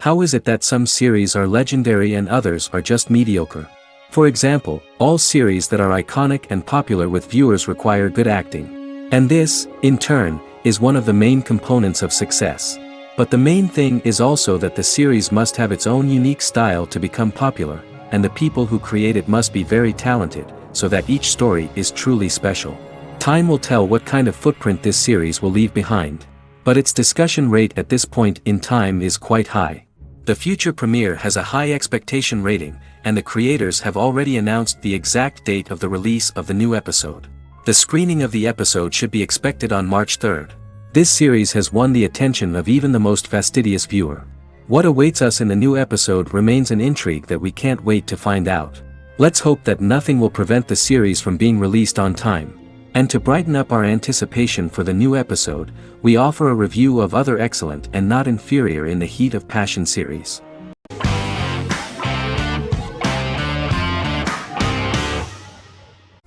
How is it that some series are legendary and others are just mediocre? For example, all series that are iconic and popular with viewers require good acting. And this, in turn, is one of the main components of success. But the main thing is also that the series must have its own unique style to become popular, and the people who create it must be very talented, so that each story is truly special. Time will tell what kind of footprint this series will leave behind. But its discussion rate at this point in time is quite high. The future premiere has a high expectation rating, and the creators have already announced the exact date of the release of the new episode. The screening of the episode should be expected on March 3rd. This series has won the attention of even the most fastidious viewer. What awaits us in the new episode remains an intrigue that we can't wait to find out. Let's hope that nothing will prevent the series from being released on time. And to brighten up our anticipation for the new episode, we offer a review of other excellent and not inferior in the Heat of Passion series.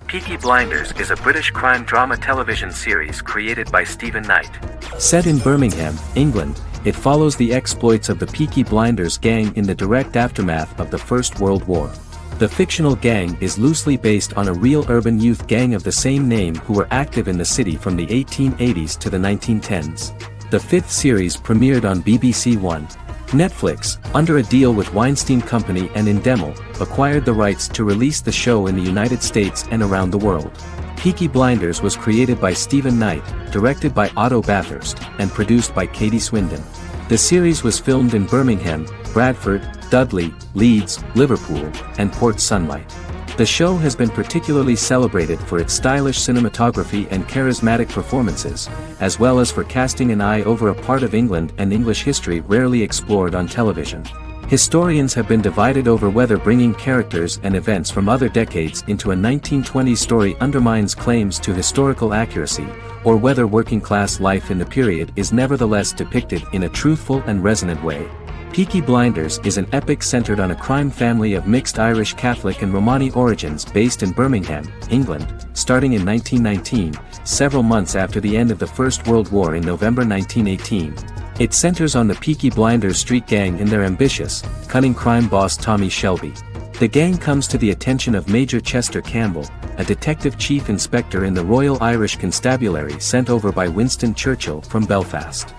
Peaky Blinders is a British crime drama television series created by Stephen Knight. Set in Birmingham, England, it follows the exploits of the Peaky Blinders gang in the direct aftermath of the First World War. The fictional gang is loosely based on a real urban youth gang of the same name who were active in the city from the 1880s to the 1910s. The fifth series premiered on BBC One. Netflix, under a deal with Weinstein Company and Endemol, acquired the rights to release the show in the United States and around the world. Peaky Blinders was created by Stephen Knight, directed by Otto Bathurst, and produced by Katie Swindon. The series was filmed in Birmingham, Bradford, Dudley, Leeds, Liverpool, and Port Sunlight. The show has been particularly celebrated for its stylish cinematography and charismatic performances, as well as for casting an eye over a part of England and English history rarely explored on television. Historians have been divided over whether bringing characters and events from other decades into a 1920s story undermines claims to historical accuracy, or whether working-class life in the period is nevertheless depicted in a truthful and resonant way. Peaky Blinders is an epic centered on a crime family of mixed Irish Catholic and Romani origins based in Birmingham, England, starting in 1919, several months after the end of the First World War in November 1918. It centers on the Peaky Blinders street gang and their ambitious, cunning crime boss Tommy Shelby. The gang comes to the attention of Major Chester Campbell, a detective chief inspector in the Royal Irish Constabulary sent over by Winston Churchill from Belfast.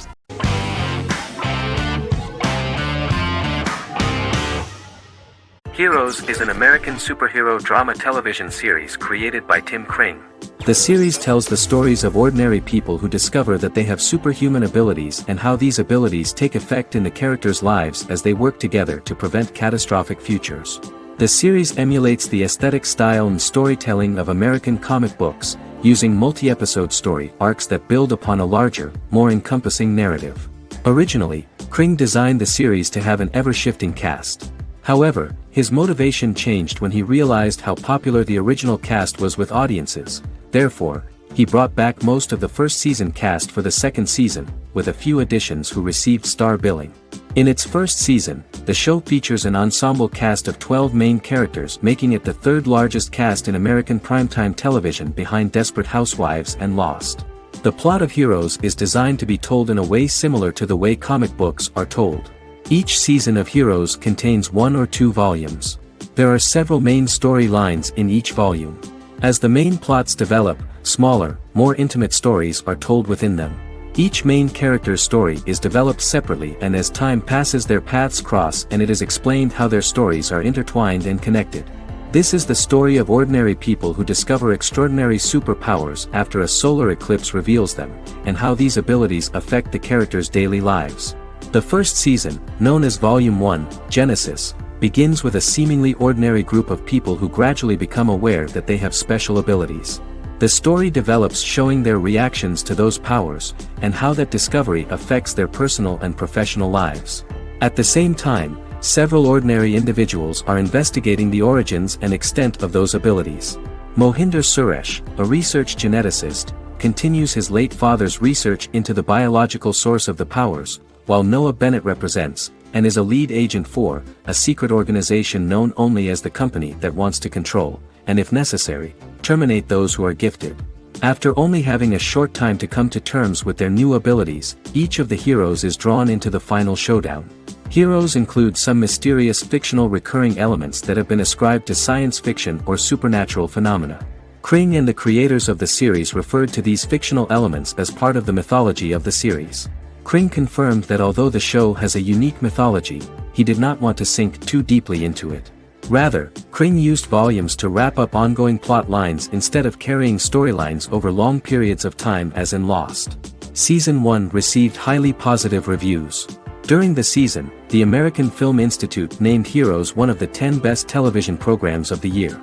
Heroes is an American superhero drama television series created by Tim Kring. The series tells the stories of ordinary people who discover that they have superhuman abilities and how these abilities take effect in the characters' lives as they work together to prevent catastrophic futures. The series emulates the aesthetic style and storytelling of American comic books, using multi-episode story arcs that build upon a larger, more encompassing narrative. Originally, Kring designed the series to have an ever-shifting cast. However, his motivation changed when he realized how popular the original cast was with audiences. Therefore, he brought back most of the first season cast for the second season, with a few additions who received star billing. In its first season, the show features an ensemble cast of 12 main characters, making it the third largest cast in American primetime television behind Desperate Housewives and Lost. The plot of Heroes is designed to be told in a way similar to the way comic books are told. Each season of Heroes contains 1 or 2 volumes. There are several main storylines in each volume. As the main plots develop, smaller, more intimate stories are told within them. Each main character's story is developed separately, and as time passes their paths cross and it is explained how their stories are intertwined and connected. This is the story of ordinary people who discover extraordinary superpowers after a solar eclipse reveals them, and how these abilities affect the characters' daily lives. The first season, known as Volume 1, Genesis, begins with a seemingly ordinary group of people who gradually become aware that they have special abilities. The story develops showing their reactions to those powers, and how that discovery affects their personal and professional lives. At the same time, several ordinary individuals are investigating the origins and extent of those abilities. Mohinder Suresh, a research geneticist, continues his late father's research into the biological source of the powers, while Noah Bennett represents, and is a lead agent for, a secret organization known only as the Company that wants to control, and if necessary, terminate those who are gifted. After only having a short time to come to terms with their new abilities, each of the heroes is drawn into the final showdown. Heroes include some mysterious fictional recurring elements that have been ascribed to science fiction or supernatural phenomena. Kring and the creators of the series referred to these fictional elements as part of the mythology of the series. Kring confirmed that although the show has a unique mythology, he did not want to sink too deeply into it. Rather, Kring used volumes to wrap up ongoing plot lines instead of carrying storylines over long periods of time as in Lost. Season 1 received highly positive reviews. During the season, the American Film Institute named Heroes one of the 10 best television programs of the year.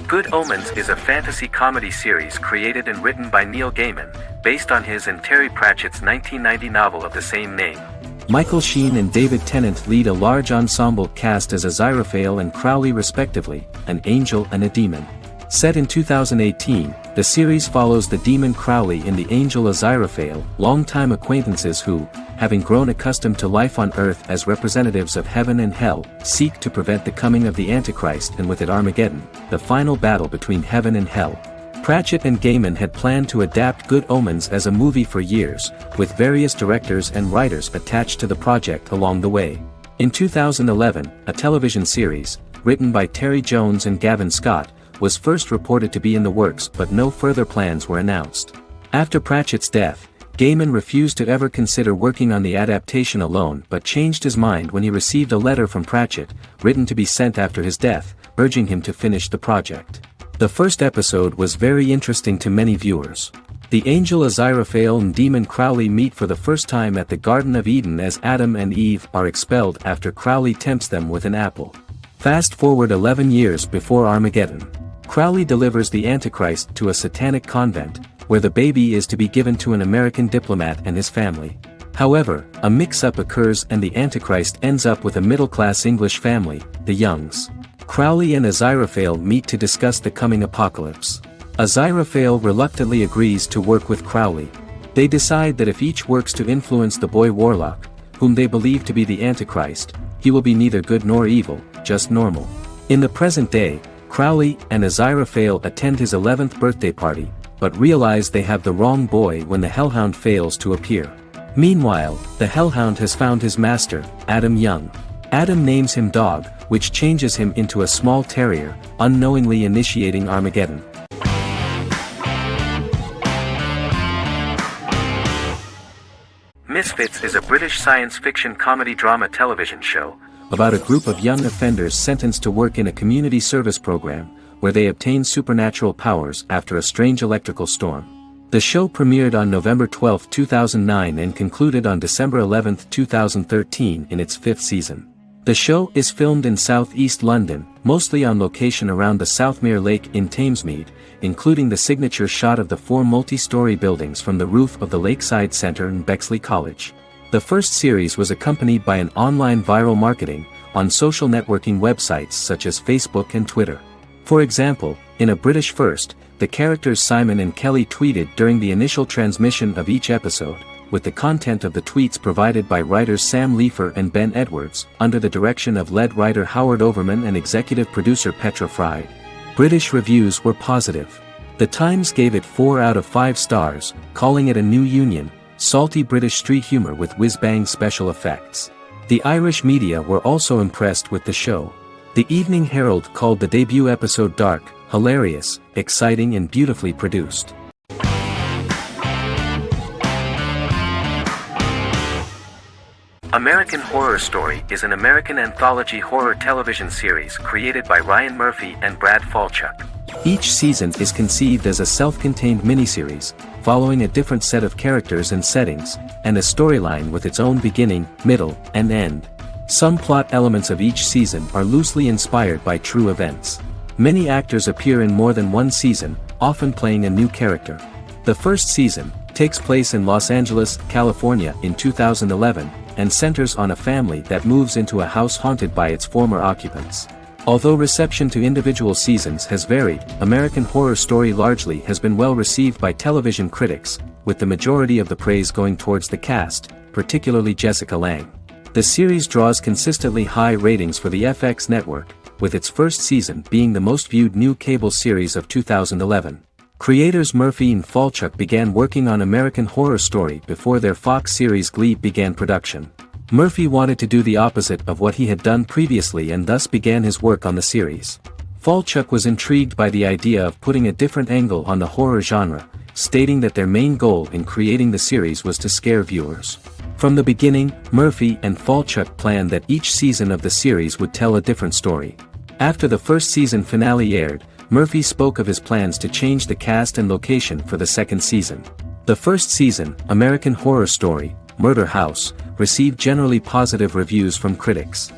Good Omens is a fantasy comedy series created and written by Neil Gaiman, based on his and Terry Pratchett's 1990 novel of the same name. Michael Sheen and David Tennant lead a large ensemble cast as Aziraphale and Crowley respectively, an angel and a demon. Set in 2018, the series follows the demon Crowley and the angel Aziraphale, longtime acquaintances who, having grown accustomed to life on Earth as representatives of heaven and hell, seek to prevent the coming of the Antichrist and with it Armageddon, the final battle between heaven and hell. Pratchett and Gaiman had planned to adapt Good Omens as a movie for years, with various directors and writers attached to the project along the way. In 2011, a television series, written by Terry Jones and Gavin Scott, was first reported to be in the works but no further plans were announced. After Pratchett's death, Gaiman refused to ever consider working on the adaptation alone but changed his mind when he received a letter from Pratchett, written to be sent after his death, urging him to finish the project. The first episode was very interesting to many viewers. The angel Aziraphale and demon Crowley meet for the first time at the Garden of Eden as Adam and Eve are expelled after Crowley tempts them with an apple. Fast forward 11 years before Armageddon. Crowley delivers the Antichrist to a satanic convent, where the baby is to be given to an American diplomat and his family. However, a mix-up occurs and the Antichrist ends up with a middle-class English family, the Youngs. Crowley and Aziraphale meet to discuss the coming apocalypse. Aziraphale reluctantly agrees to work with Crowley. They decide that if each works to influence the boy Warlock, whom they believe to be the Antichrist, he will be neither good nor evil, just normal. In the present day, Crowley and Aziraphale attend his 11th birthday party, but realize they have the wrong boy when the Hellhound fails to appear. Meanwhile, the Hellhound has found his master, Adam Young. Adam names him Dog, which changes him into a small terrier, unknowingly initiating Armageddon. Misfits is a British science fiction comedy drama television show about a group of young offenders sentenced to work in a community service program, where they obtain supernatural powers after a strange electrical storm. The show premiered on November 12, 2009 and concluded on December 11, 2013 in its 5th season. The show is filmed in southeast London, mostly on location around the Southmere Lake in Thamesmead, including the signature shot of the 4 multi-story buildings from the roof of the Lakeside Centre in Bexley College. The first series was accompanied by an online viral marketing on social networking websites such as Facebook and Twitter. For example, in a British first, the characters Simon and Kelly tweeted during the initial transmission of each episode, with the content of the tweets provided by writers Sam Leifer and Ben Edwards, under the direction of lead writer Howard Overman and executive producer Petra Fried. British reviews were positive. The Times gave it 4 out of 5 stars, calling it a new union, salty British street humor with whiz-bang special effects. The Irish media were also impressed with the show. The Evening Herald called the debut episode dark, hilarious, exciting and beautifully produced. American Horror Story is an American anthology horror television series created by Ryan Murphy and Brad Falchuk. Each season is conceived as a self-contained miniseries, following a different set of characters and settings, and a storyline with its own beginning, middle, and end. Some plot elements of each season are loosely inspired by true events. Many actors appear in more than one season, often playing a new character. The first season takes place in Los Angeles, California in 2011, and centers on a family that moves into a house haunted by its former occupants. Although reception to individual seasons has varied, American Horror Story largely has been well received by television critics, with the majority of the praise going towards the cast, particularly Jessica Lange. The series draws consistently high ratings for the FX network, with its first season being the most viewed new cable series of 2011. Creators Murphy and Falchuk began working on American Horror Story before their Fox series Glee began production. Murphy wanted to do the opposite of what he had done previously and thus began his work on the series. Falchuk was intrigued by the idea of putting a different angle on the horror genre, stating that their main goal in creating the series was to scare viewers. From the beginning, Murphy and Falchuk planned that each season of the series would tell a different story. After the first season finale aired, Murphy spoke of his plans to change the cast and location for the second season. The first season, American Horror Story, Murder House, received generally positive reviews from critics.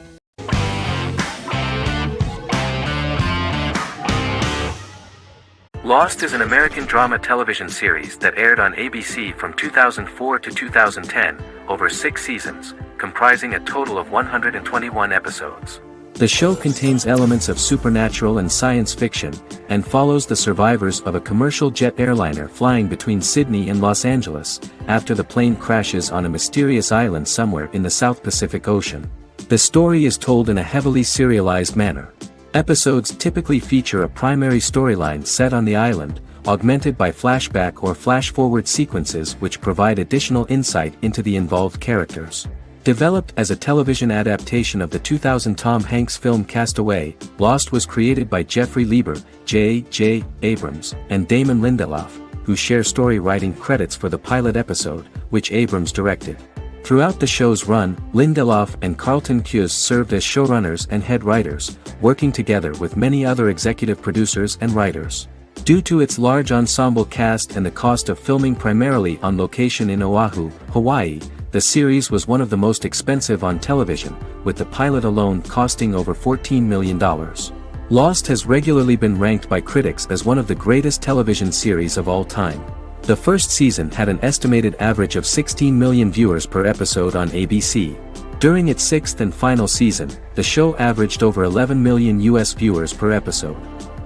Lost is an American drama television series that aired on ABC from 2004 to 2010, over 6 seasons, comprising a total of 121 episodes. The show contains elements of supernatural and science fiction, and follows the survivors of a commercial jet airliner flying between Sydney and Los Angeles, after the plane crashes on a mysterious island somewhere in the South Pacific Ocean. The story is told in a heavily serialized manner. Episodes typically feature a primary storyline set on the island, augmented by flashback or flash-forward sequences which provide additional insight into the involved characters. Developed as a television adaptation of the 2000 Tom Hanks film Castaway, Lost was created by Jeffrey Lieber, J.J. Abrams, and Damon Lindelof, who share story writing credits for the pilot episode, which Abrams directed. Throughout the show's run, Lindelof and Carlton Cuse served as showrunners and head writers, working together with many other executive producers and writers. Due to its large ensemble cast and the cost of filming primarily on location in Oahu, Hawaii, the series was one of the most expensive on television, with the pilot alone costing over $14 million. Lost has regularly been ranked by critics as one of the greatest television series of all time. The first season had an estimated average of 16 million viewers per episode on ABC. During its 6th and final season, the show averaged over 11 million US viewers per episode.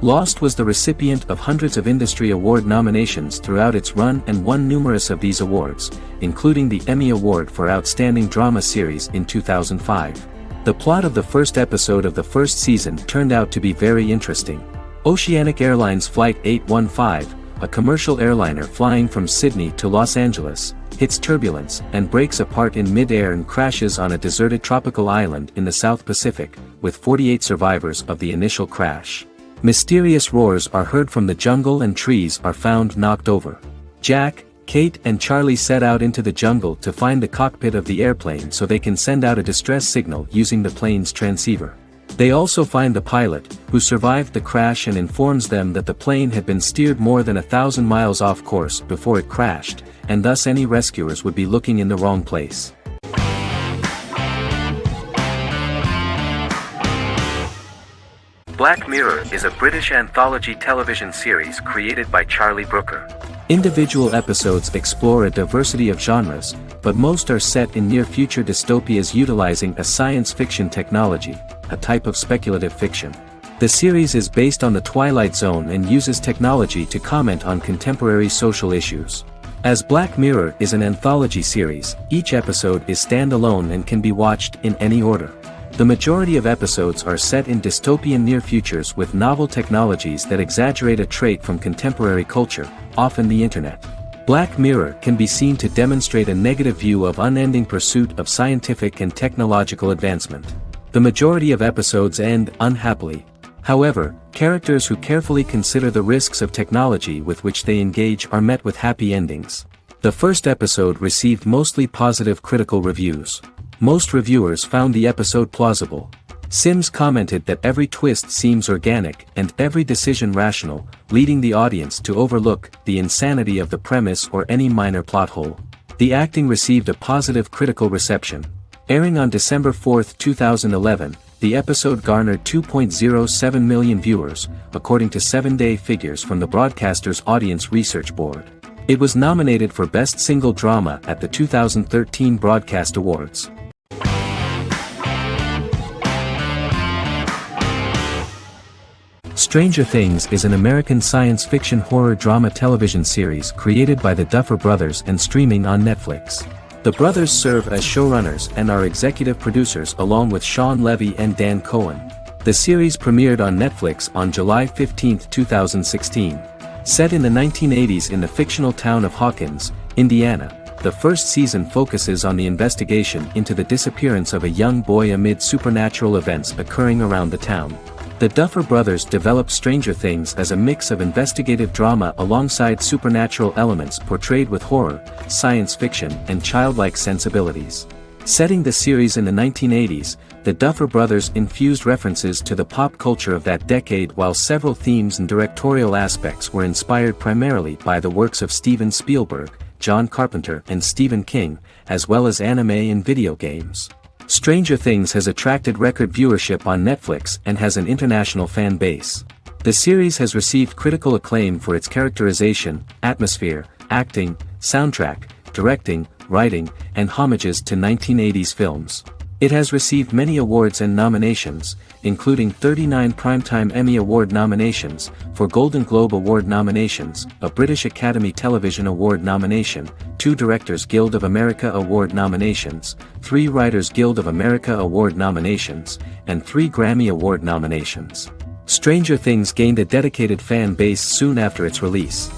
Lost was the recipient of hundreds of industry award nominations throughout its run and won numerous of these awards, including the Emmy Award for Outstanding Drama Series in 2005. The plot of the first episode of the first season turned out to be very interesting. Oceanic Airlines Flight 815, a commercial airliner flying from Sydney to Los Angeles, hits turbulence and breaks apart in mid-air and crashes on a deserted tropical island in the South Pacific, with 48 survivors of the initial crash. Mysterious roars are heard from the jungle and trees are found knocked over. Jack, Kate and Charlie set out into the jungle to find the cockpit of the airplane so they can send out a distress signal using the plane's transceiver. They also find the pilot, who survived the crash and informs them that the plane had been steered more than 1,000 miles off course before it crashed, and thus any rescuers would be looking in the wrong place. Black Mirror is a British anthology television series created by Charlie Brooker. Individual episodes explore a diversity of genres, but most are set in near-future dystopias utilizing a science fiction technology, a type of speculative fiction. The series is based on the Twilight Zone and uses technology to comment on contemporary social issues. As Black Mirror is an anthology series, each episode is standalone and can be watched in any order. The majority of episodes are set in dystopian near-futures with novel technologies that exaggerate a trait from contemporary culture, often the internet. Black Mirror can be seen to demonstrate a negative view of unending pursuit of scientific and technological advancement. The majority of episodes end unhappily. However, characters who carefully consider the risks of technology with which they engage are met with happy endings. The first episode received mostly positive critical reviews. Most reviewers found the episode plausible. Sims commented that every twist seems organic and every decision rational, leading the audience to overlook the insanity of the premise or any minor plot hole. The acting received a positive critical reception. Airing on December 4, 2011, the episode garnered 2.07 million viewers, according to 7-day figures from the broadcaster's Audience Research Board. It was nominated for Best Single Drama at the 2013 Broadcast Awards. Stranger Things is an American science fiction horror drama television series created by the Duffer Brothers and streaming on Netflix. The brothers serve as showrunners and are executive producers along with Sean Levy and Dan Cohen. The series premiered on Netflix on July 15, 2016. Set in the 1980s in the fictional town of Hawkins, Indiana, the first season focuses on the investigation into the disappearance of a young boy amid supernatural events occurring around the town. The Duffer Brothers developed Stranger Things as a mix of investigative drama alongside supernatural elements portrayed with horror, science fiction, and childlike sensibilities. Setting the series in the 1980s, the Duffer Brothers infused references to the pop culture of that decade, while several themes and directorial aspects were inspired primarily by the works of Steven Spielberg, John Carpenter, and Stephen King, as well as anime and video games. Stranger Things has attracted record viewership on Netflix and has an international fan base. The series has received critical acclaim for its characterization, atmosphere, acting, soundtrack, directing, writing, and homages to 1980s films. It has received many awards and nominations, including 39 Primetime Emmy Award nominations, 4 Golden Globe Award nominations, a British Academy Television Award nomination, 2 Directors Guild of America Award nominations, 3 Writers Guild of America Award nominations, and 3 Grammy Award nominations. Stranger Things gained a dedicated fan base soon after its release.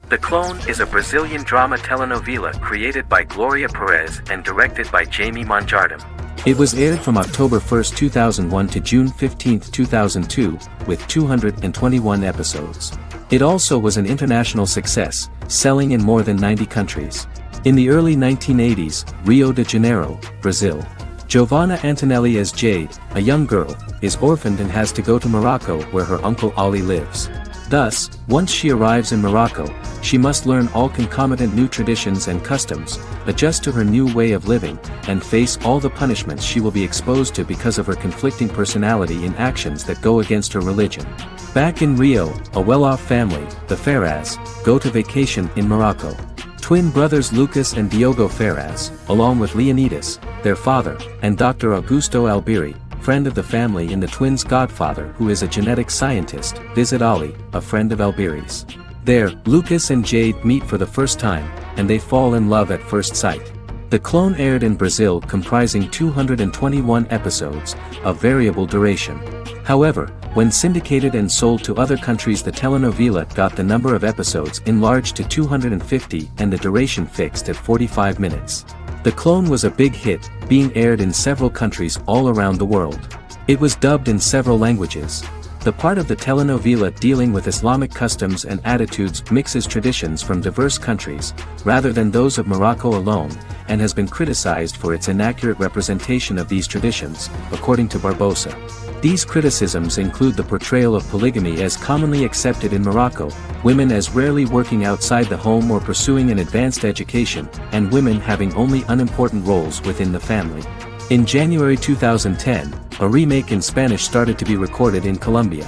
The Clone is a Brazilian drama telenovela created by Gloria Perez and directed by Jamie Monjardim. It was aired from October 1, 2001 to June 15, 2002, with 221 episodes. It also was an international success, selling in more than 90 countries. In the early 1980s, Rio de Janeiro, Brazil. Giovanna Antonelli as Jade, a young girl, is orphaned and has to go to Morocco where her uncle Ali lives. Thus, once she arrives in Morocco, she must learn all concomitant new traditions and customs, adjust to her new way of living, and face all the punishments she will be exposed to because of her conflicting personality in actions that go against her religion. Back in Rio, a well-off family, the Ferraz, go to vacation in Morocco. Twin brothers Lucas and Diogo Ferraz, along with Leonidas, their father, and Dr. Augusto Albiri, friend of the family and the twins' godfather who is a genetic scientist, visit Ali, a friend of Albiri's. There, Lucas and Jade meet for the first time, and they fall in love at first sight. The Clone aired in Brazil comprising 221 episodes, of variable duration. However, when syndicated and sold to other countries, the telenovela got the number of episodes enlarged to 250 and the duration fixed at 45 minutes. The Clone was a big hit, being aired in several countries all around the world. It was dubbed in several languages. The part of the telenovela dealing with Islamic customs and attitudes mixes traditions from diverse countries, rather than those of Morocco alone, and has been criticized for its inaccurate representation of these traditions, according to Barbosa. These criticisms include the portrayal of polygamy as commonly accepted in Morocco, women as rarely working outside the home or pursuing an advanced education, and women having only unimportant roles within the family. In January 2010, a remake in Spanish started to be recorded in Colombia.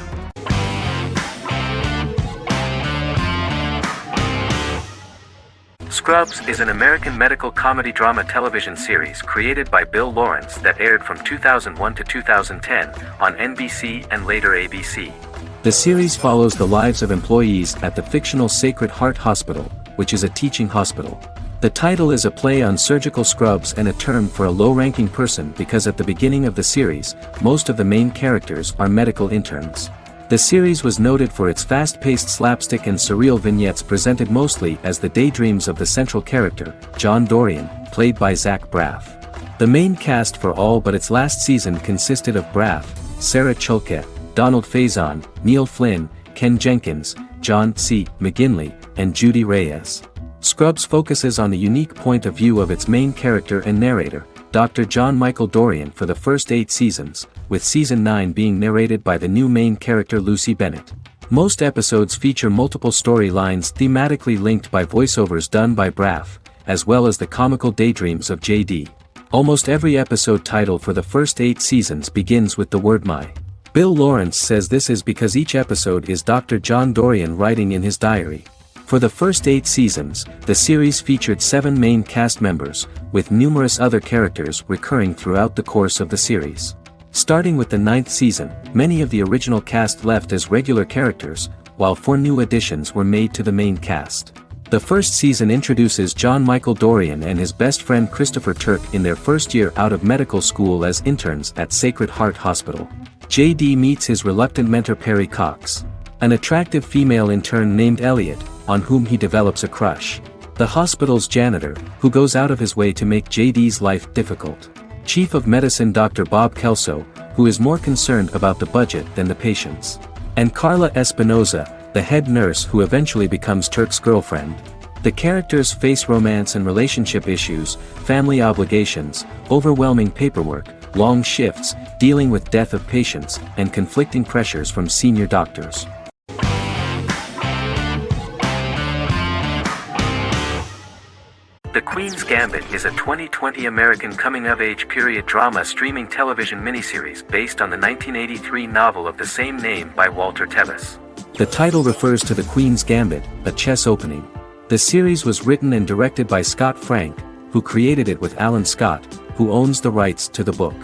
Scrubs is an American medical comedy drama television series created by Bill Lawrence that aired from 2001 to 2010 on NBC and later ABC. The series follows the lives of employees at the fictional Sacred Heart Hospital, which is a teaching hospital. The title is a play on surgical scrubs and a term for a low-ranking person because at the beginning of the series, most of the main characters are medical interns. The series was noted for its fast-paced slapstick and surreal vignettes presented mostly as the daydreams of the central character, John Dorian, played by Zach Braff. The main cast for all but its last season consisted of Braff, Sarah Chalke, Donald Faison, Neil Flynn, Ken Jenkins, John C. McGinley, and Judy Reyes. Scrubs focuses on the unique point of view of its main character and narrator, Dr. John Michael Dorian, for the first 8 seasons, with season 9 being narrated by the new main character Lucy Bennett. Most episodes feature multiple storylines thematically linked by voiceovers done by Braff, as well as the comical daydreams of JD. Almost every episode title for the first 8 seasons begins with the word my. Bill Lawrence says this is because each episode is Dr. John Dorian writing in his diary. For the first 8 seasons, the series featured 7 main cast members, with numerous other characters recurring throughout the course of the series. Starting with the 9th season, many of the original cast left as regular characters, while 4 new additions were made to the main cast. The first season introduces John Michael Dorian and his best friend Christopher Turk in their first year out of medical school as interns at Sacred Heart Hospital. JD meets his reluctant mentor Perry Cox, an attractive female intern named Elliot, on whom he develops a crush. The hospital's janitor, who goes out of his way to make JD's life difficult. Chief of Medicine Dr. Bob Kelso, who is more concerned about the budget than the patients. And Carla Espinoza, the head nurse who eventually becomes Turk's girlfriend. The characters face romance and relationship issues, family obligations, overwhelming paperwork, long shifts, dealing with death of patients, and conflicting pressures from senior doctors. The Queen's Gambit is a 2020 American coming-of-age period drama streaming television miniseries based on the 1983 novel of the same name by Walter Tevis. The title refers to the Queen's Gambit, a chess opening. The series was written and directed by Scott Frank, who created it with Alan Scott, who owns the rights to the book.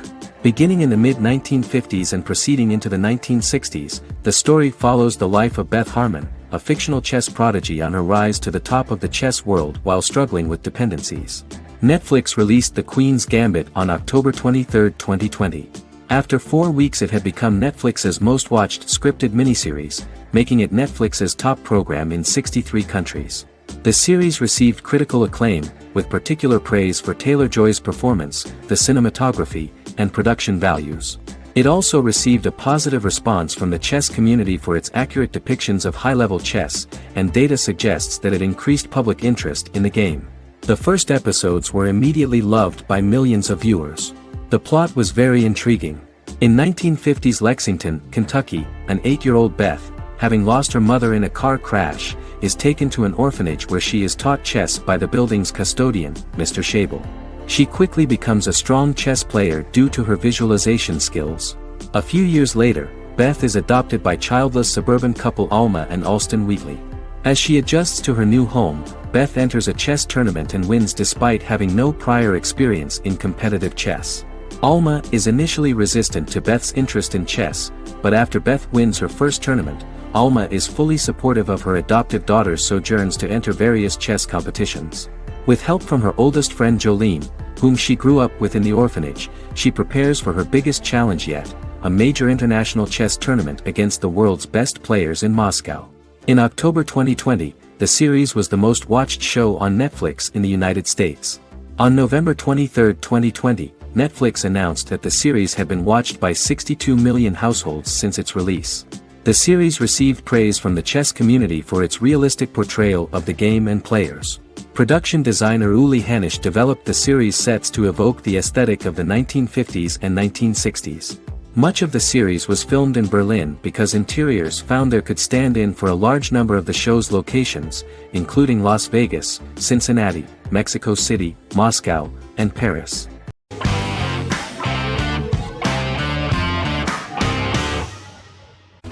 Beginning in the mid-1950s and proceeding into the 1960s, the story follows the life of Beth Harmon, a fictional chess prodigy on her rise to the top of the chess world while struggling with dependencies. Netflix released The Queen's Gambit on October 23, 2020. After 4 weeks it had become Netflix's most watched scripted miniseries, making it Netflix's top program in 63 countries. The series received critical acclaim, with particular praise for Taylor-Joy's performance, the cinematography, and production values. It also received a positive response from the chess community for its accurate depictions of high-level chess, and data suggests that it increased public interest in the game. The first episodes were immediately loved by millions of viewers. The plot was very intriguing. In 1950s Lexington, Kentucky, an 8-year-old Beth, having lost her mother in a car crash, is taken to an orphanage where she is taught chess by the building's custodian, Mr. Schabel. She quickly becomes a strong chess player due to her visualization skills. A few years later, Beth is adopted by childless suburban couple Alma and Alston Wheatley. As she adjusts to her new home, Beth enters a chess tournament and wins despite having no prior experience in competitive chess. Alma is initially resistant to Beth's interest in chess, but after Beth wins her first tournament, Alma is fully supportive of her adoptive daughter's sojourns to enter various chess competitions. With help from her oldest friend Jolene, whom she grew up with in the orphanage, she prepares for her biggest challenge yet, a major international chess tournament against the world's best players in Moscow. In October 2020, the series was the most watched show on Netflix in the United States. On November 23, 2020, Netflix announced that the series had been watched by 62 million households since its release. The series received praise from the chess community for its realistic portrayal of the game and players. Production designer Uli Hanisch developed the series sets to evoke the aesthetic of the 1950s and 1960s. Much of the series was filmed in Berlin because interiors found there could stand in for a large number of the show's locations, including Las Vegas, Cincinnati, Mexico City, Moscow, and Paris.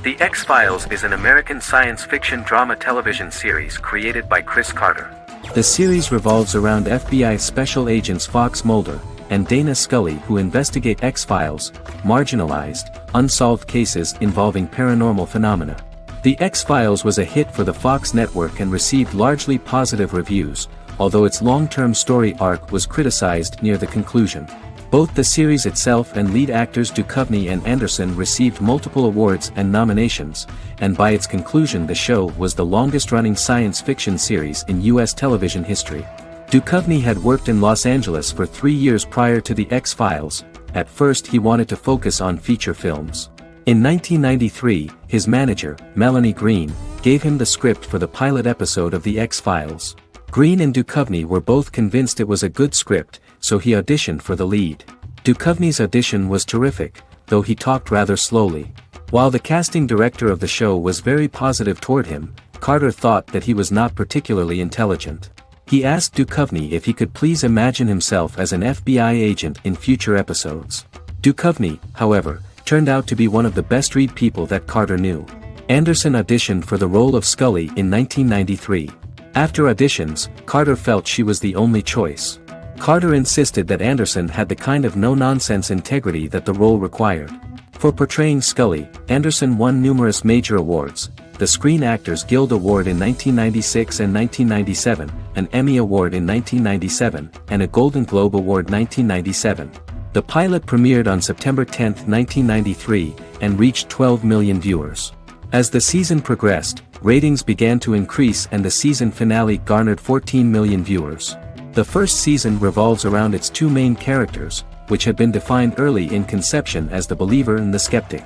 The X-Files is an American science fiction drama television series created by Chris Carter. The series revolves around FBI special agents Fox Mulder and Dana Scully who investigate X-Files, marginalized, unsolved cases involving paranormal phenomena. The X-Files was a hit for the Fox network and received largely positive reviews, although its long-term story arc was criticized near the conclusion. Both the series itself and lead actors Duchovny and Anderson received multiple awards and nominations, and by its conclusion the show was the longest-running science fiction series in U.S. television history. Duchovny had worked in Los Angeles for 3 years prior to The X-Files. At first he wanted to focus on feature films. In 1993, his manager, Melanie Green, gave him the script for the pilot episode of The X-Files. Green and Duchovny were both convinced it was a good script, so he auditioned for the lead. Duchovny's audition was terrific, though he talked rather slowly. While the casting director of the show was very positive toward him, Carter thought that he was not particularly intelligent. He asked Duchovny if he could please imagine himself as an FBI agent in future episodes. Duchovny, however, turned out to be one of the best-read people that Carter knew. Anderson auditioned for the role of Scully in 1993. After auditions, Carter felt she was the only choice. Carter insisted that Anderson had the kind of no-nonsense integrity that the role required. For portraying Scully, Anderson won numerous major awards, the Screen Actors Guild Award in 1996 and 1997, an Emmy Award in 1997, and a Golden Globe Award 1997. The pilot premiered on September 10, 1993, and reached 12 million viewers. As the season progressed, ratings began to increase and the season finale garnered 14 million viewers. The first season revolves around its two main characters, which had been defined early in conception as the believer and the skeptic.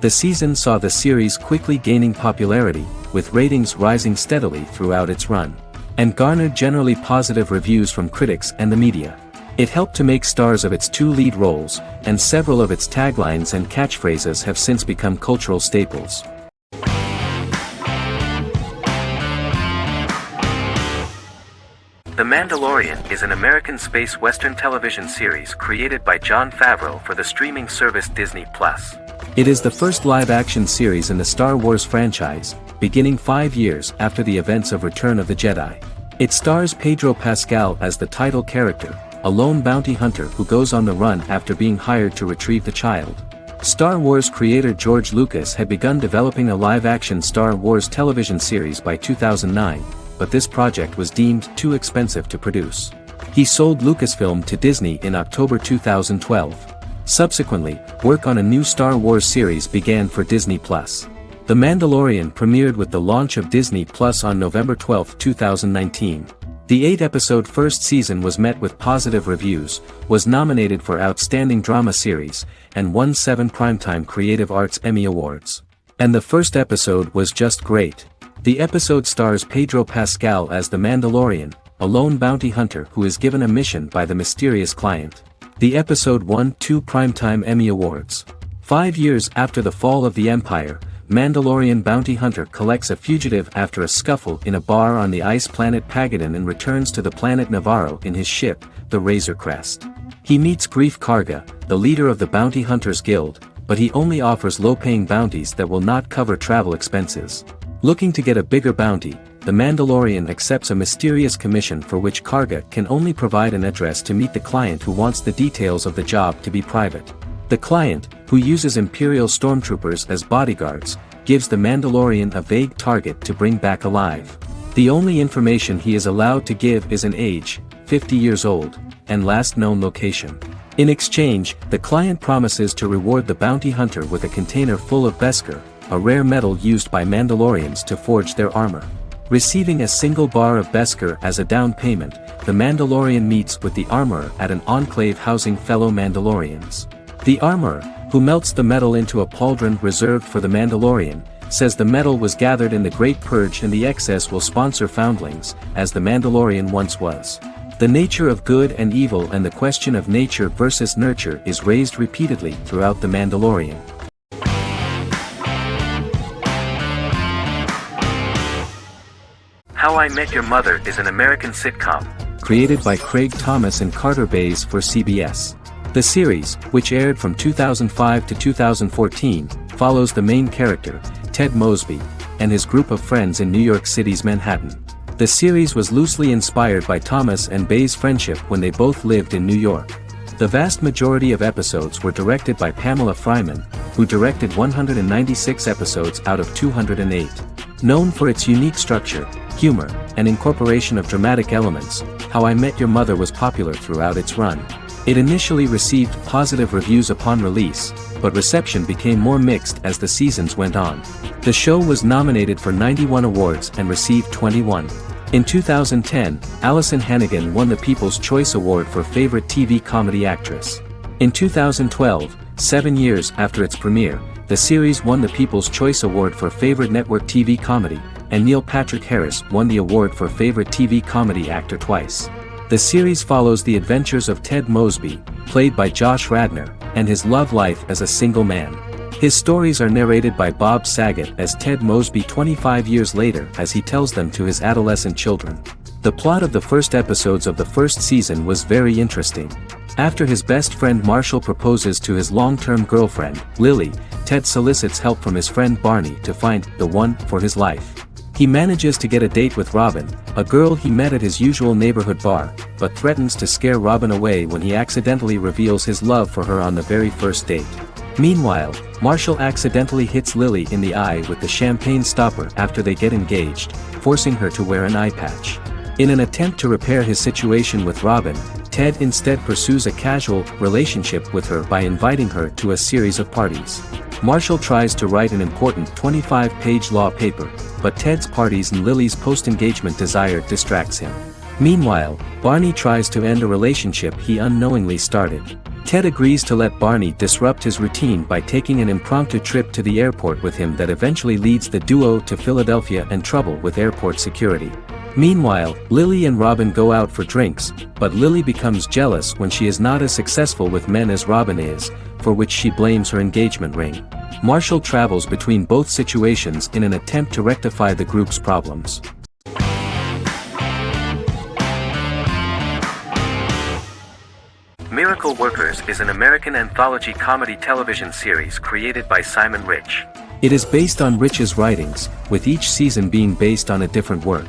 The season saw the series quickly gaining popularity, with ratings rising steadily throughout its run, and garnered generally positive reviews from critics and the media. It helped to make stars of its two lead roles, and several of its taglines and catchphrases have since become cultural staples. The Mandalorian is an American space western television series created by Jon Favreau for the streaming service Disney+. It is the first live-action series in the Star Wars franchise, beginning 5 years after the events of Return of the Jedi. It stars Pedro Pascal as the title character, a lone bounty hunter who goes on the run after being hired to retrieve the child. Star Wars creator George Lucas had begun developing a live-action Star Wars television series by 2009, but this project was deemed too expensive to produce. He sold Lucasfilm to Disney in October 2012. Subsequently, work on a new Star Wars series began for Disney+. The Mandalorian premiered with the launch of Disney+ on November 12, 2019. The 8-episode first season was met with positive reviews, was nominated for Outstanding Drama Series, and won 7 Primetime Creative Arts Emmy Awards. And the first episode was just great. The episode stars Pedro Pascal as the Mandalorian, a lone bounty hunter who is given a mission by the mysterious client. The episode won 2 Primetime Emmy Awards. 5 years after the fall of the Empire, Mandalorian bounty hunter collects a fugitive after a scuffle in a bar on the ice planet Pagadan and returns to the planet Navarro in his ship, the Razor Crest. He meets Greef Karga, the leader of the Bounty Hunters Guild, but he only offers low-paying bounties that will not cover travel expenses. Looking to get a bigger bounty, the Mandalorian accepts a mysterious commission for which Karga can only provide an address to meet the client who wants the details of the job to be private. The client, who uses Imperial stormtroopers as bodyguards, gives the Mandalorian a vague target to bring back alive. The only information he is allowed to give is an age, 50 years old, and last known location. In exchange, the client promises to reward the bounty hunter with a container full of Beskar, a rare metal used by Mandalorians to forge their armor. Receiving a single bar of Beskar as a down payment, the Mandalorian meets with the armorer at an enclave housing fellow Mandalorians. The armorer, who melts the metal into a pauldron reserved for the Mandalorian, says the metal was gathered in the Great Purge and the excess will sponsor foundlings, as the Mandalorian once was. The nature of good and evil and the question of nature versus nurture is raised repeatedly throughout The Mandalorian. How I Met Your Mother is an American sitcom, created by Craig Thomas and Carter Bays for CBS. The series, which aired from 2005 to 2014, follows the main character, Ted Mosby, and his group of friends in New York City's Manhattan. The series was loosely inspired by Thomas and Bays' friendship when they both lived in New York. The vast majority of episodes were directed by Pamela Fryman, who directed 196 episodes out of 208. Known for its unique structure, humor, and incorporation of dramatic elements, How I Met Your Mother was popular throughout its run. It initially received positive reviews upon release, but reception became more mixed as the seasons went on. The show was nominated for 91 awards and received 21. In 2010, Allison Hannigan won the People's Choice Award for Favorite TV Comedy Actress. In 2012, 7 years after its premiere, the series won the People's Choice Award for Favorite Network TV Comedy, and Neil Patrick Harris won the award for Favorite TV Comedy Actor twice. The series follows the adventures of Ted Mosby, played by Josh Radnor, and his love life as a single man. His stories are narrated by Bob Saget as Ted Mosby 25 years later as he tells them to his adolescent children. The plot of the first episodes of the first season was very interesting. After his best friend Marshall proposes to his long-term girlfriend, Lily, Ted solicits help from his friend Barney to find the one for his life. He manages to get a date with Robin, a girl he met at his usual neighborhood bar, but threatens to scare Robin away when he accidentally reveals his love for her on the very first date. Meanwhile, Marshall accidentally hits Lily in the eye with the champagne stopper after they get engaged, forcing her to wear an eye patch. In an attempt to repair his situation with Robin, Ted instead pursues a casual relationship with her by inviting her to a series of parties. Marshall tries to write an important 25-page law paper, but Ted's parties and Lily's post-engagement desire distracts him. Meanwhile, Barney tries to end a relationship he unknowingly started. Ted agrees to let Barney disrupt his routine by taking an impromptu trip to the airport with him that eventually leads the duo to Philadelphia and trouble with airport security. Meanwhile, Lily and Robin go out for drinks, but Lily becomes jealous when she is not as successful with men as Robin is, for which she blames her engagement ring. Marshall travels between both situations in an attempt to rectify the group's problems. Miracle Workers is an American anthology comedy television series created by Simon Rich. It is based on Rich's writings, with each season being based on a different work.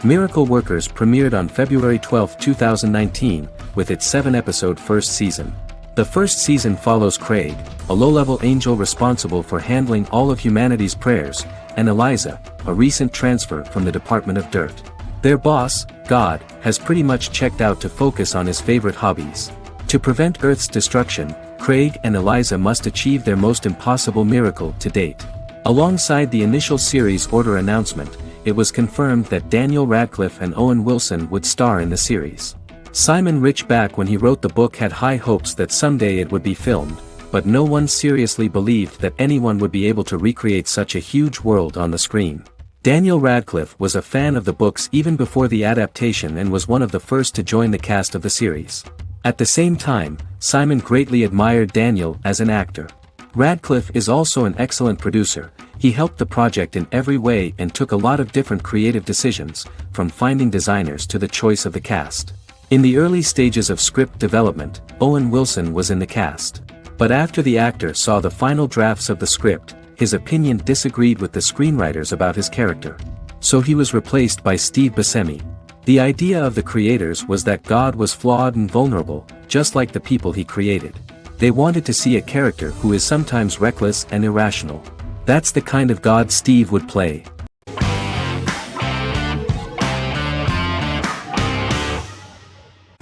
Miracle Workers premiered on February 12, 2019, with its 7-episode first season. The first season follows Craig, a low-level angel responsible for handling all of humanity's prayers, and Eliza, a recent transfer from the Department of Dirt. Their boss, God, has pretty much checked out to focus on his favorite hobbies. To prevent Earth's destruction, Craig and Eliza must achieve their most impossible miracle to date. Alongside the initial series order announcement, it was confirmed that Daniel Radcliffe and Owen Wilson would star in the series. Simon Rich back when he wrote the book had high hopes that someday it would be filmed, but no one seriously believed that anyone would be able to recreate such a huge world on the screen. Daniel Radcliffe was a fan of the books even before the adaptation and was one of the first to join the cast of the series. At the same time, Simon greatly admired Daniel as an actor. Radcliffe is also an excellent producer. He helped the project in every way and took a lot of different creative decisions, from finding designers to the choice of the cast. In the early stages of script development, Owen Wilson was in the cast. But after the actor saw the final drafts of the script, his opinion disagreed with the screenwriters about his character. So he was replaced by Steve Buscemi. The idea of the creators was that God was flawed and vulnerable, just like the people he created. They wanted to see a character who is sometimes reckless and irrational. That's the kind of God Steve would play.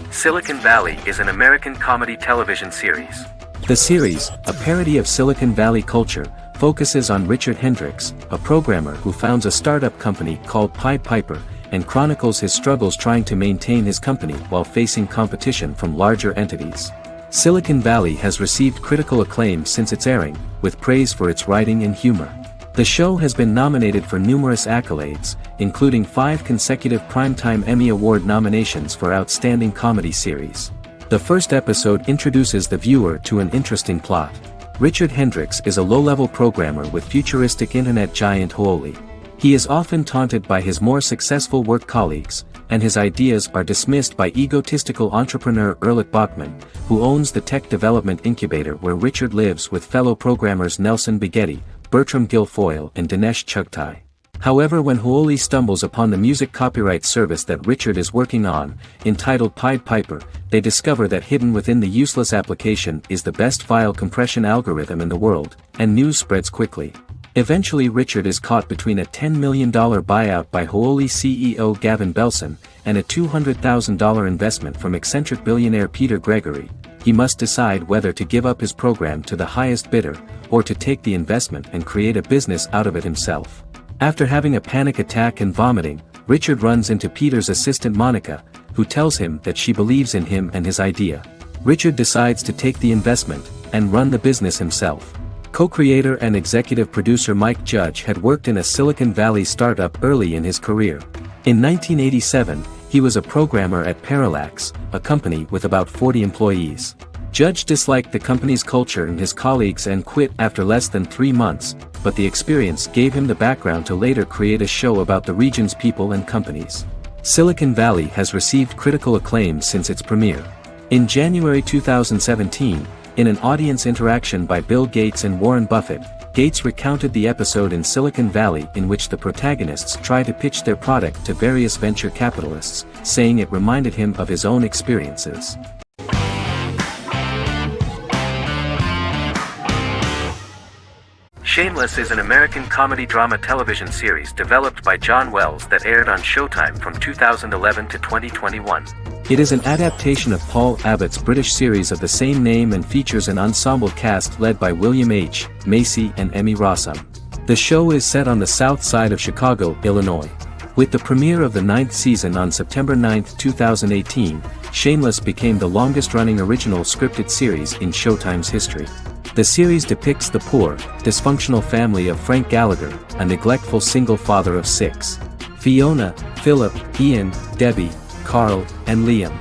Silicon Valley is an American comedy television series. The series, a parody of Silicon Valley culture, focuses on Richard Hendricks, a programmer who founds a startup company called Pied Piper, and chronicles his struggles trying to maintain his company while facing competition from larger entities. Silicon Valley has received critical acclaim since its airing, with praise for its writing and humor. The show has been nominated for numerous accolades, including 5 consecutive Primetime Emmy Award nominations for Outstanding Comedy Series. The first episode introduces the viewer to an interesting plot. Richard Hendricks is a low-level programmer with futuristic internet giant Huawei. He is often taunted by his more successful work colleagues, and his ideas are dismissed by egotistical entrepreneur Erlich Bachman, who owns the tech development incubator where Richard lives with fellow programmers Nelson Bighetti, Bertram Guilfoyle and Dinesh Chugtai. However, when Huawei stumbles upon the music copyright service that Richard is working on, entitled Pied Piper, they discover that hidden within the useless application is the best file compression algorithm in the world, and news spreads quickly. Eventually Richard is caught between a $10 million buyout by Huawei CEO Gavin Belson, and a $200,000 investment from eccentric billionaire Peter Gregory. He must decide whether to give up his program to the highest bidder, or to take the investment and create a business out of it himself. After having a panic attack and vomiting, Richard runs into Peter's assistant Monica, who tells him that she believes in him and his idea. Richard decides to take the investment, and run the business himself. Co-creator and executive producer Mike Judge had worked in a Silicon Valley startup early in his career. In 1987, he was a programmer at Parallax, a company with about 40 employees. Judge disliked the company's culture and his colleagues and quit after less than 3 months, but the experience gave him the background to later create a show about the region's people and companies. Silicon Valley has received critical acclaim since its premiere. In January 2017, in an audience interaction by Bill Gates and Warren Buffett, Gates recounted the episode in Silicon Valley in which the protagonists try to pitch their product to various venture capitalists, saying it reminded him of his own experiences. Shameless is an American comedy drama television series developed by John Wells that aired on Showtime from 2011 to 2021. It is an adaptation of Paul Abbott's British series of the same name and features an ensemble cast led by William H. Macy and Emmy Rossum. The show is set on the south side of Chicago, Illinois. With the premiere of the 9th season on September 9, 2018, Shameless became the longest-running original scripted series in Showtime's history. The series depicts the poor, dysfunctional family of Frank Gallagher, a neglectful single father of 6. Fiona, Philip, Ian, Debbie, Carl, and Liam.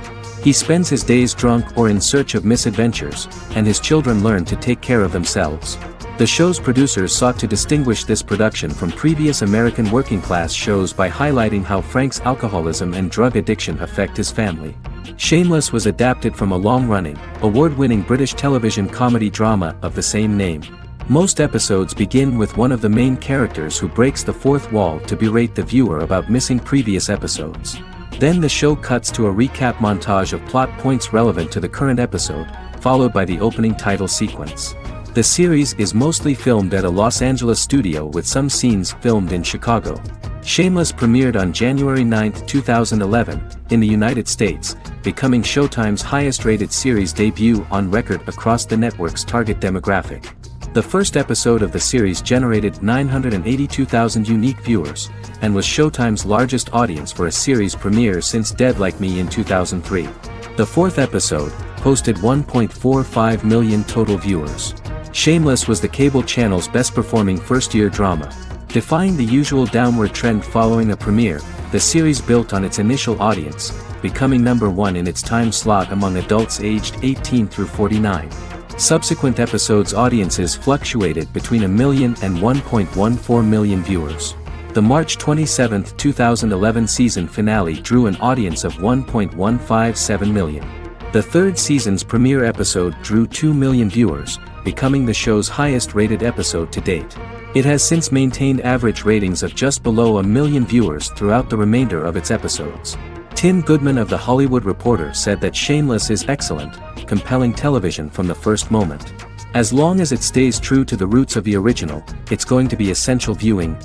He spends his days drunk or in search of misadventures, and his children learn to take care of themselves. The show's producers sought to distinguish this production from previous American working-class shows by highlighting how Frank's alcoholism and drug addiction affect his family. Shameless was adapted from a long-running, award-winning British television comedy drama of the same name. Most episodes begin with one of the main characters who breaks the fourth wall to berate the viewer about missing previous episodes. Then the show cuts to a recap montage of plot points relevant to the current episode, followed by the opening title sequence. The series is mostly filmed at a Los Angeles studio with some scenes filmed in Chicago. Shameless premiered on January 9, 2011, in the United States, becoming Showtime's highest-rated series debut on record across the network's target demographic. The first episode of the series generated 982,000 unique viewers, and was Showtime's largest audience for a series premiere since Dead Like Me in 2003. The fourth episode posted 1.45 million total viewers. Shameless was the cable channel's best-performing first-year drama. Defying the usual downward trend following a premiere, the series built on its initial audience, becoming number 1 in its time slot among adults aged 18 through 49. Subsequent episodes' audiences fluctuated between 1 million and 1.14 million viewers. The March 27, 2011 season finale drew an audience of 1.157 million. The third season's premiere episode drew 2 million viewers, becoming the show's highest-rated episode to date. It has since maintained average ratings of just below 1 million viewers throughout the remainder of its episodes. Tim Goodman of The Hollywood Reporter said that Shameless is excellent, compelling television from the first moment. As long as it stays true to the roots of the original, it's going to be essential viewing.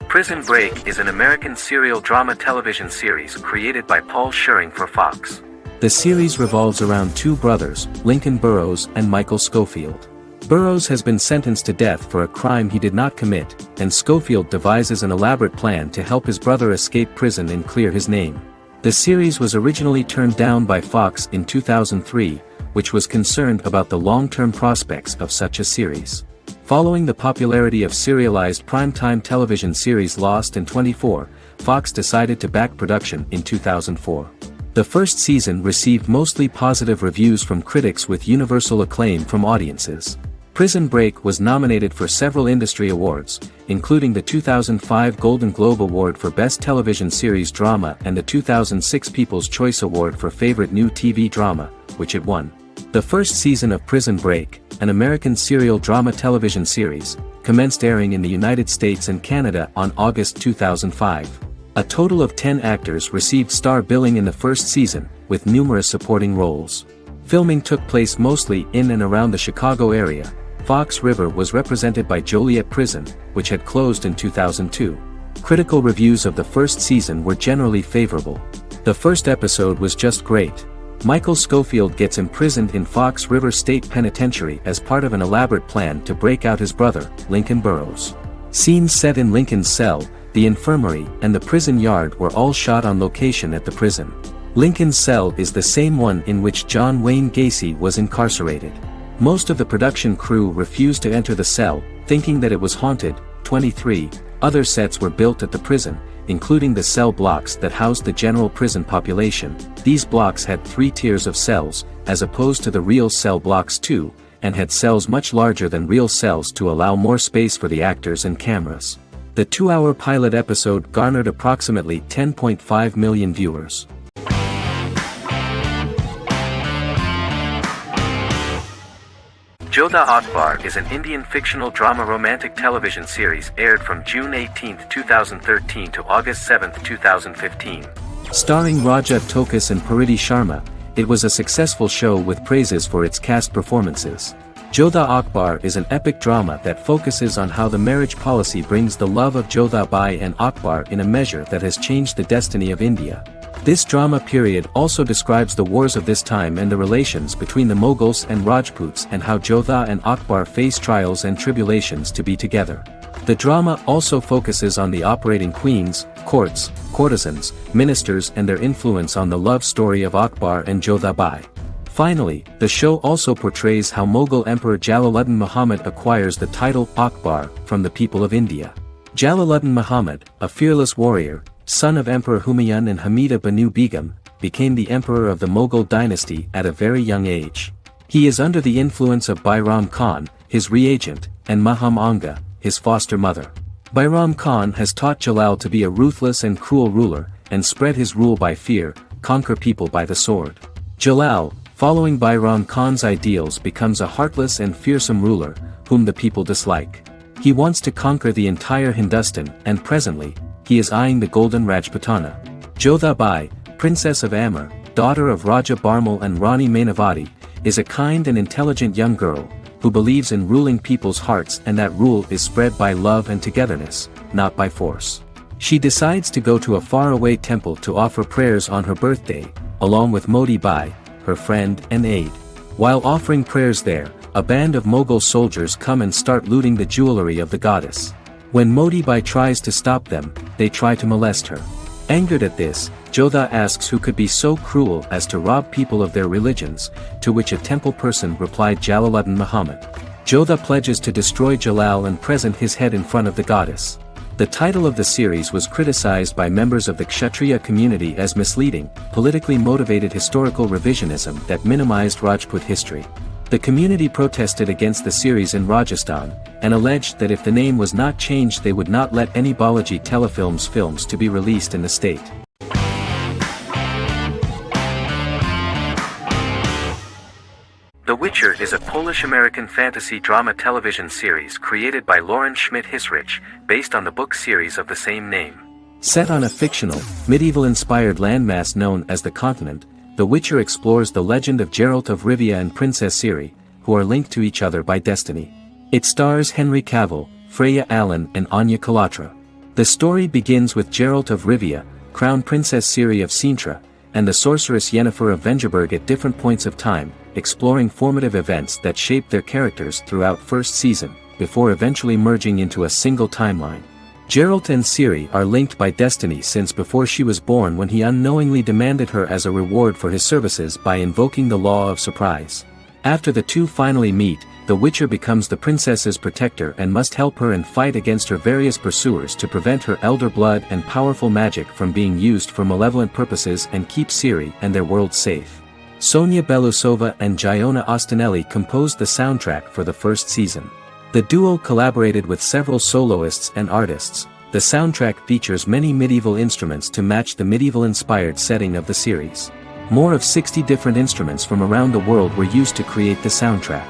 Prison Break is an American serial drama television series created by Paul Schering for Fox. The series revolves around two brothers, Lincoln Burrows and Michael Schofield. Burrows has been sentenced to death for a crime he did not commit, and Schofield devises an elaborate plan to help his brother escape prison and clear his name. The series was originally turned down by Fox in 2003, which was concerned about the long-term prospects of such a series. Following the popularity of serialized primetime television series Lost and 24, Fox decided to back production in 2004. The first season received mostly positive reviews from critics with universal acclaim from audiences. Prison Break was nominated for several industry awards, including the 2005 Golden Globe Award for Best Television Series Drama and the 2006 People's Choice Award for Favorite New TV Drama, which it won. The first season of Prison Break, an American serial drama television series, commenced airing in the United States and Canada on August 2005. A total of 10 actors received star billing in the first season, with numerous supporting roles. Filming took place mostly in and around the Chicago area. Fox River was represented by Joliet Prison, which had closed in 2002. Critical reviews of the first season were generally favorable. The first episode was just great. Michael Schofield gets imprisoned in Fox River State Penitentiary as part of an elaborate plan to break out his brother, Lincoln Burrows. Scenes set in Lincoln's cell, the infirmary, and the prison yard were all shot on location at the prison. Lincoln's cell is the same one in which John Wayne Gacy was incarcerated. Most of the production crew refused to enter the cell, thinking that it was haunted. 23 other sets were built at the prison, including the cell blocks that housed the general prison population. These blocks had 3 tiers of cells, as opposed to the real cell blocks 2, and had cells much larger than real cells to allow more space for the actors and cameras. The 2-hour pilot episode garnered approximately 10.5 million viewers. Jodha Akbar is an Indian fictional drama romantic television series aired from June 18, 2013 to August 7, 2015. Starring Raja Tokas and Pariti Sharma, It was a successful show with praises for its cast performances. Jodha Akbar is an epic drama that focuses on how the marriage policy brings the love of Jodha Bai and Akbar in a measure that has changed the destiny of India. This drama period also describes the wars of this time and the relations between the Mughals and Rajputs and how Jodha and Akbar face trials and tribulations to be together. The drama also focuses on the operating queens, courts, courtesans, ministers and their influence on the love story of Akbar and Jodha Bai. Finally, the show also portrays how Mughal Emperor Jalaluddin Muhammad acquires the title Akbar from the people of India. Jalaluddin Muhammad, a fearless warrior, son of Emperor Humayun and Hamida Banu Begum, became the emperor of the Mughal dynasty at a very young age. He is under the influence of Bairam Khan, his reagent, and Maham Anga, his foster mother. Bairam Khan has taught Jalal to be a ruthless and cruel ruler, and spread his rule by fear, conquer people by the sword. Jalal, following Bairam Khan's ideals, becomes a heartless and fearsome ruler, whom the people dislike. He wants to conquer the entire Hindustan, and presently, he is eyeing the golden Rajputana. Jodha Bai, princess of Amber, daughter of Raja Barmal and Rani Mainavati, is a kind and intelligent young girl, who believes in ruling people's hearts and that rule is spread by love and togetherness, not by force. She decides to go to a faraway temple to offer prayers on her birthday, along with Modi Bai, her friend and aide. While offering prayers there, a band of Mughal soldiers come and start looting the jewelry of the goddess. When Modi Bai tries to stop them, they try to molest her. Angered at this, Jodha asks who could be so cruel as to rob people of their religions, to which a temple person replied Jalaluddin Muhammad. Jodha pledges to destroy Jalal and present his head in front of the goddess. The title of the series was criticized by members of the Kshatriya community as misleading, politically motivated historical revisionism that minimized Rajput history. The community protested against the series in Rajasthan, and alleged that if the name was not changed they would not let any Balaji telefilms films to be released in the state. The Witcher is a Polish-American fantasy drama television series created by Lauren Schmidt-Hisrich, based on the book series of the same name. Set on a fictional, medieval-inspired landmass known as the Continent, The Witcher explores the legend of Geralt of Rivia and Princess Ciri, who are linked to each other by destiny. It stars Henry Cavill, Freya Allan and Anya Kalatra. The story begins with Geralt of Rivia, Crown Princess Ciri of Sintra, and the sorceress Yennefer of Vengerberg at different points of time, exploring formative events that shape their characters throughout first season, before eventually merging into a single timeline. Geralt and Ciri are linked by destiny since before she was born when he unknowingly demanded her as a reward for his services by invoking the law of surprise. After the two finally meet, the Witcher becomes the princess's protector and must help her and fight against her various pursuers to prevent her elder blood and powerful magic from being used for malevolent purposes and keep Ciri and their world safe. Sonia Belousova and Giona Ostinelli composed the soundtrack for the first season. The duo collaborated with several soloists and artists. The soundtrack features many medieval instruments to match the medieval-inspired setting of the series. More of 60 different instruments from around the world were used to create the soundtrack.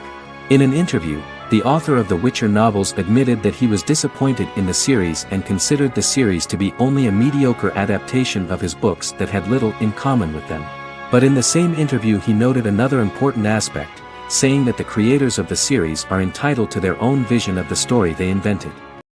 In an interview, the author of the Witcher novels admitted that he was disappointed in the series and considered the series to be only a mediocre adaptation of his books that had little in common with them. But in the same interview he noted another important aspect, saying that the creators of the series are entitled to their own vision of the story they invented.